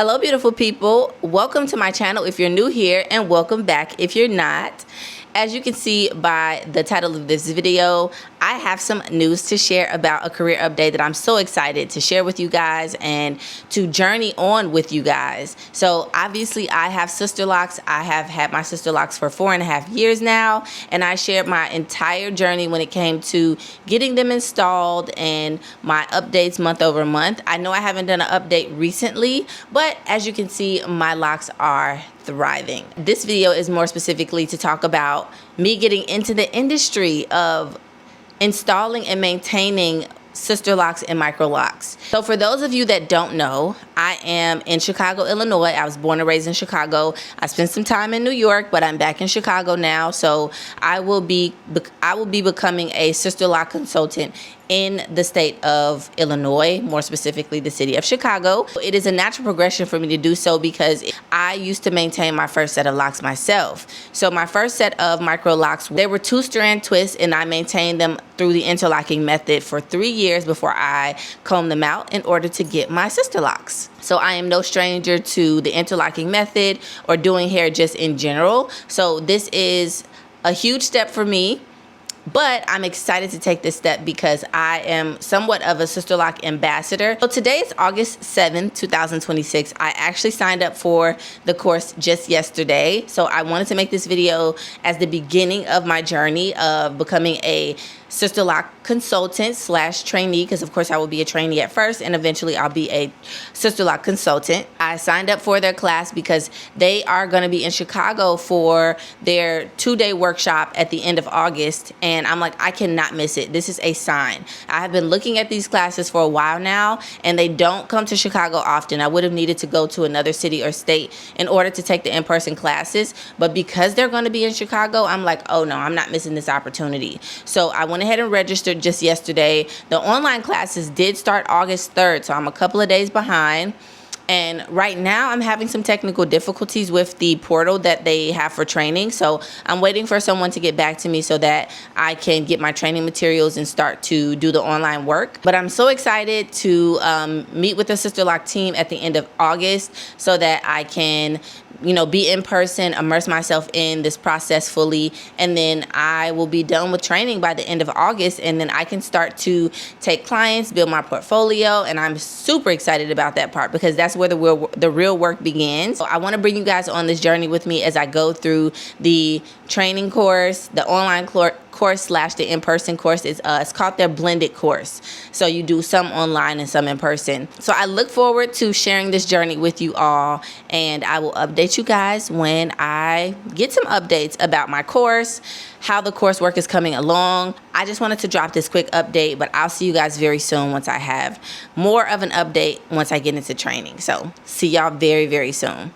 Hello beautiful people, welcome to my channel if you're new here, and welcome back if you're not. As you can see by the title of this video, I have some news to share about a career update that I'm so excited to share with you guys and to journey on with you guys. So obviously I have Sisterlocks. I have had my Sisterlocks for 4.5 years now, and I shared my entire journey when it came to getting them installed and my updates month over month. I know I haven't done an update recently, but as you can see, my locks are thriving. This video is more specifically to talk about me getting into the industry of installing and maintaining Sisterlocks and micro locks. So for those of you that don't know, I am in Chicago, Illinois. I was born and raised in Chicago. I spent some time in New York, but I'm back in Chicago now. So I will be becoming a Sisterloc consultant in the state of Illinois, more specifically the city of Chicago. It is a natural progression for me to do so because I used to maintain my first set of locks myself. So my first set of micro locks, they were 2-strand twists, and I maintained them through the interlocking method for 3 years before I combed them out in order to get my Sisterlocks. So I am no stranger to the interlocking method or doing hair just in general. So this is a huge step for me. But I'm excited to take this step because I am somewhat of a Sisterloc ambassador. So today is August 7th, 2026. I actually signed up for the course just yesterday. So I wanted to make this video as the beginning of my journey of becoming a Sisterloc consultant / trainee, because of course I will be a trainee at first and eventually I'll be a Sisterloc consultant. I signed up for their class because they are going to be in Chicago for their 2-day workshop at the end of August, and I'm like, I cannot miss it. This is a sign. I have been looking at these classes for a while now, and they don't come to Chicago often. I would have needed to go to another city or state in order to take the in-person classes, but because they're going to be in Chicago, I'm like, oh no, I'm not missing this opportunity. So I went ahead and registered just yesterday. The online classes did start August 3rd, so I'm a couple of days behind. And right now I'm having some technical difficulties with the portal that they have for training. So I'm waiting for someone to get back to me so that I can get my training materials and start to do the online work. But I'm so excited to meet with the Sisterloc team at the end of August so that I can be in person, immerse myself in this process fully, and then I will be done with training by the end of August, and then I can start to take clients, build my portfolio, and I'm super excited about that part because that's where the real work begins. So I want to bring you guys on this journey with me as I go through the training course, the online course / the in-person course. It's called their blended course. So you do some online and some in person. So I look forward to sharing this journey with you all, and I will update you guys when I get some updates about my course, how the coursework is coming along. I just wanted to drop this quick update, but I'll see you guys very soon once I have more of an update once I get into training. So see y'all very, very soon.